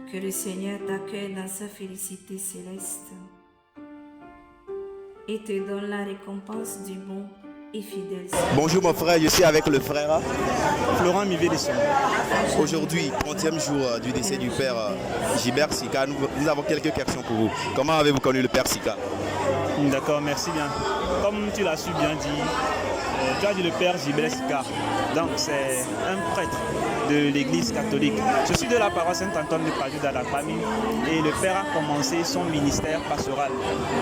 Que le Seigneur t'accueille dans sa félicité céleste et te donne la récompense du bon et fidèle service. Bonjour mon frère, je suis avec le frère Florent Mivé-Desson. Aujourd'hui, 30e jour du décès du père Gilbert Sika. Nous avons quelques questions pour vous. Comment avez-vous connu le père Sika? D'accord, merci bien. Comme tu l'as su bien dit, tu as dit le père Gilbert Sika. Donc c'est un prêtre de l'église catholique. Je suis de la paroisse Saint-Antoine de Padoue d'Arabami et le père a commencé son ministère pastoral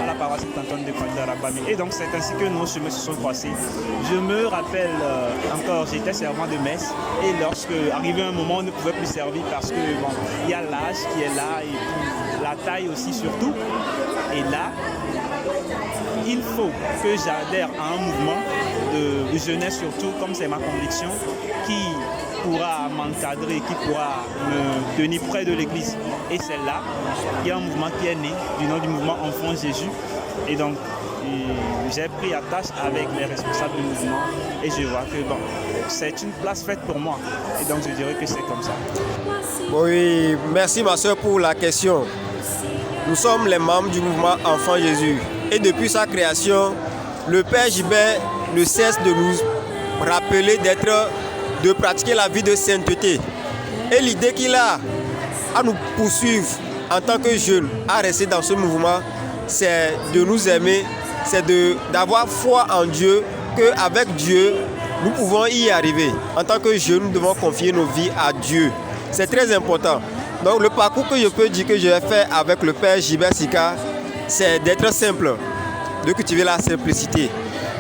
à la paroisse Saint-Antoine de Padoue d'Arabami. Et donc c'est ainsi que nos chemins se sont croisés. Je me rappelle encore, j'étais servant de messe et lorsque arrivé un moment on ne pouvait plus servir parce que bon, il y a l'âge qui est là et puis la taille aussi surtout. Et là, il faut que j'adhère à un mouvement de jeunesse surtout, comme c'est ma conviction, qui pourra m'encadrer, qui pourra me tenir près de l'église. Et c'est là qu'il y a un mouvement qui est né du nom du mouvement Enfant Jésus. Et donc, j'ai pris attache avec les responsables du mouvement et je vois que bon, c'est une place faite pour moi. Et donc, je dirais que c'est comme ça. Oui, merci ma soeur pour la question. Nous sommes les membres du mouvement Enfant Jésus. Et depuis sa création, le Père Gilbert ne cesse de nous rappeler de pratiquer la vie de sainteté. Et l'idée qu'il a à nous poursuivre en tant que jeunes, à rester dans ce mouvement, c'est de nous aimer, c'est d'avoir foi en Dieu, qu'avec Dieu, nous pouvons y arriver. En tant que jeunes, nous devons confier nos vies à Dieu. C'est très important. Donc le parcours que je peux dire que je vais faire avec le Père Gilbert Sika, c'est d'être simple, de cultiver la simplicité.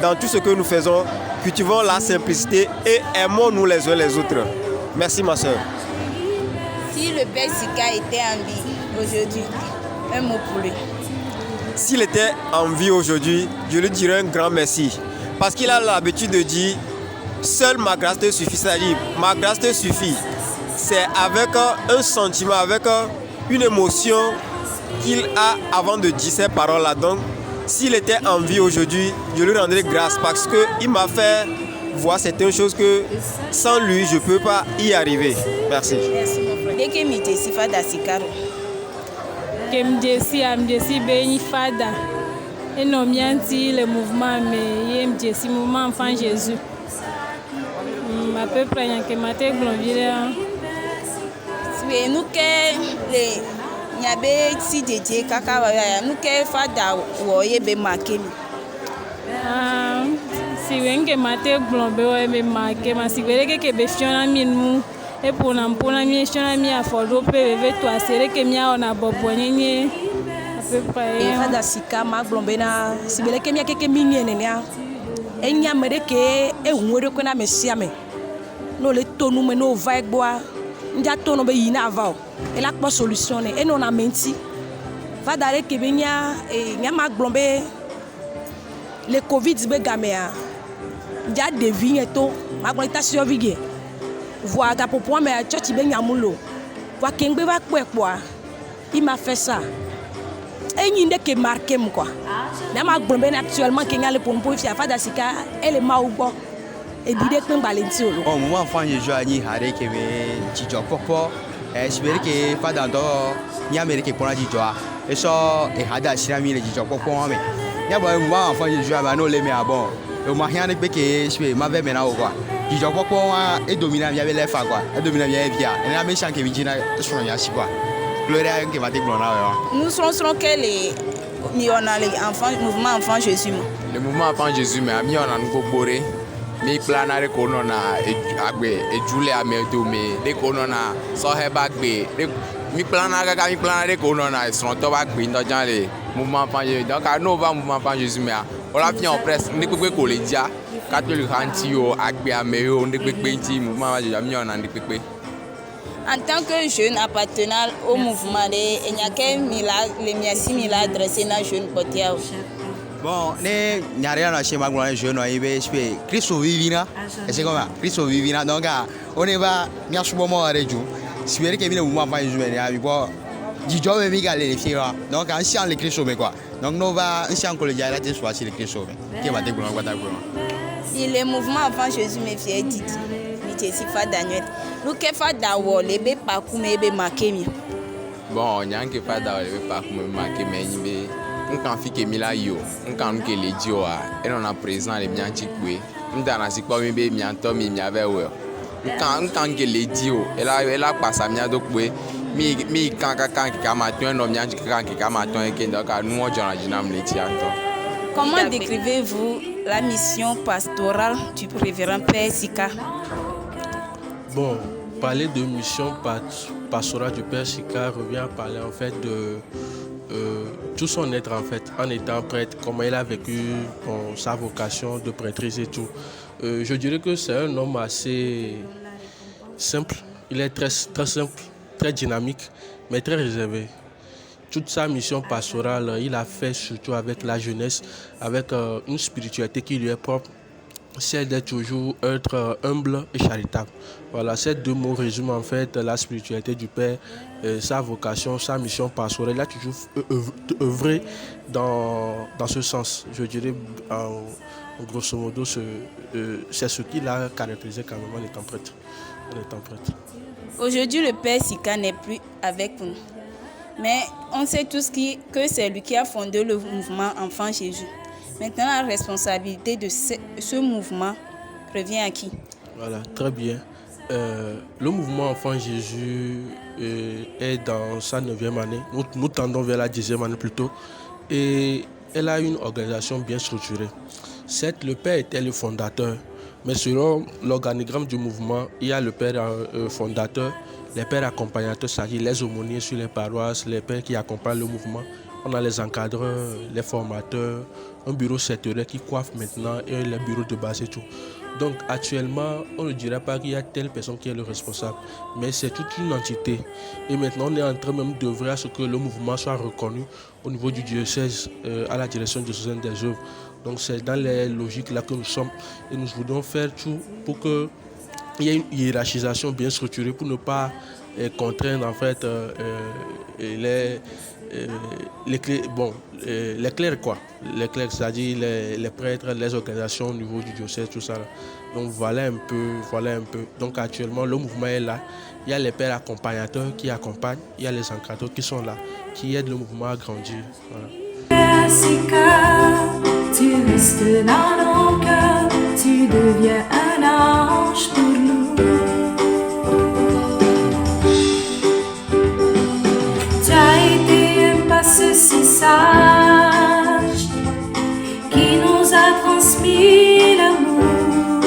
Dans tout ce que nous faisons, cultivons la simplicité et aimons-nous les uns les autres. Merci ma soeur. Si le Père Sika était en vie aujourd'hui, un mot pour lui. S'il était en vie aujourd'hui, je lui dirais un grand merci. Parce qu'il a l'habitude de dire, seule ma grâce te suffit. C'est-à-dire, ma grâce te suffit. C'est avec un sentiment, avec une émotion qu'il a avant de dire ces paroles-là. Donc, s'il était en vie aujourd'hui, je lui rendrai grâce parce qu'il m'a fait voir certaines choses que sans lui, je ne peux pas y arriver. Merci. Merci mon frère. Dès que Midesi Fada Sikaro. Que Midesi Béni Fada. Et non, bien dit le mouvement, mais Midesi Mouvement Enfant Jésus. À peu près, il y a que Maté Glonville. Oui, nous que les Nyabe si dédié kaka nous que Fada woye be marqué. Si vous que Maté Glonville be marqué, mais si vous voulez que Béfiona Minou et pour n'empona mi Fiona mi a follow pe toi c'est que mi a on a bobonye à peu près. Et Fada Sika ma Glonville na si vous voulez que mi a que minye nenia. Et Nyamere que e nwere ko na mesiame. No le tonu me no vibe boa. Ndia tono be yina avao. Et la pas solution et non a menti. Va d'aller que benya et nyama Glonville le Covid be gamea. Ndia devine to ma Glonville ta survie. Voir ta popo me church be nyamulo. Voir kengbe va kwekwa. Il m'a fait ça. Et il n'est que marqué quoi. Nyama Glonville actuellement kenya le pompo fi Fada Sika elle est maoubo. Et l'idée que Valentino. Au moment enfant je joue à ni haré que me chicho popo. J'espère que pas dans ni Amérique pour la chicho. Et ça et hada sirami le chicho popo mais. Ni bon moment enfant je joue à no le mais bon. Et au mariage que je vais m'avait maintenant quoi. Chicho popo est dominant il y avait les fa quoi. Est dominant il y avait via. Et la méchant que vient je suis ya quoi. Gloria que va te glona. Nous serons que les on a les enfants mouvement enfant Jésus. Le mouvement enfant Jésus mais ami on a nous boré. Mi planare kono na agbe ejule amedo me de kono na so he bagbe mi planare kono na stronto bagbe ndo jan le mouvement enfant Jésus donc à no va mouvement enfant Jésus mais on la vient en presse ndi pepe ko le dia catholique anti o agbe ameyo ndi pepe nti mouvement Jésus mi on ndi pepe. En tant que jeune appartenant au mouvement de Enyake Mila les miasi Mila adressé na jeune potiao. Bon, ne nyare na chez Magloire jeune ibe spe Christo vivina et c'est comme Christo vivina donc on est va mi asubomo reju sibere ke bi le mouvement va jouer ya bi bo di job mi galé les filles donc en chant les Christo mais quoi donc nous va en chant que le dialogue soit sur les Christo mais qui va te gloire ta gloire. Si le mouvement avant Jésus me fait dit mi te si fa Daniel nous que fa da wo le be parcours me be marqué mi Bon, il y a un qui pas d'arriver par me marquer, mais il y a un qui est mis là, yo, un qui est l'édio, et on a présent les miens qui couent. On a un pas mis bien, mais il y avait ouais. Un qui est l'édio, et là passe à mien donc oui. Mi quand qui a matin, non mien qui a matin et qui donc nous on a dynam l'édio. Comment décrivez-vous la mission pastorale du révérend Père Sika? Bon, parler de mission pastorale du Père Sika revient à parler en fait de tout son être en fait, en étant prêtre, comment il a vécu sa vocation de prêtrise et tout. Je dirais que c'est un homme assez simple, il est très simple, très dynamique, mais très réservé. Toute sa mission pastorale, il a fait surtout avec la jeunesse, avec une spiritualité qui lui est propre, c'est d'être toujours être humble et charitable. Voilà, ces deux mots résument en fait la spiritualité du Père, sa vocation, sa mission pastorale. Il a toujours œuvré dans ce sens. Je dirais, grosso modo, c'est ce qui l'a caractérisé quand même en étant prêtre. Aujourd'hui, le Père Sika n'est plus avec nous. Mais on sait tous que c'est lui qui a fondé le mouvement Enfant Jésus. Maintenant, la responsabilité de ce mouvement revient à qui? Voilà, très bien. Le mouvement Enfant Jésus est dans sa 9e année. Nous tendons vers la 10e année plutôt. Et elle a une organisation bien structurée. Certes, le Père était le fondateur, mais selon l'organigramme du mouvement, il y a le Père fondateur, les pères accompagnateurs, c'est-à-dire les aumôniers sur les paroisses, les pères qui accompagnent le mouvement. On a les encadreurs, les formateurs, un bureau sectoriel qui coiffe maintenant et les bureaux de base et tout. Donc actuellement, on ne dirait pas qu'il y a telle personne qui est le responsable, mais c'est toute une entité. Et maintenant, on est en train même d'œuvrer à ce que le mouvement soit reconnu au niveau du diocèse, à la direction diocésaine des œuvres. Donc c'est dans les logiques là que nous sommes et nous voudrons faire tout pour que il y a une hiérarchisation bien structurée pour ne pas contraindre en fait les clercs quoi. Les clercs, c'est-à-dire les prêtres, les organisations au niveau du diocèse, tout ça. Là. Donc voilà un peu. Donc actuellement le mouvement est là. Il y a les pères accompagnateurs qui accompagnent, il y a les encadreurs qui sont là, qui aident le mouvement à grandir. Voilà. Tu restes dans nos cœurs, tu deviens un ange pour nous. Tu as été un passé si sage qui nous a transmis l'amour,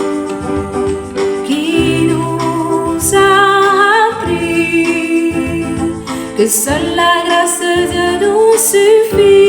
qui nous a appris que seule la grâce de Dieu nous suffit.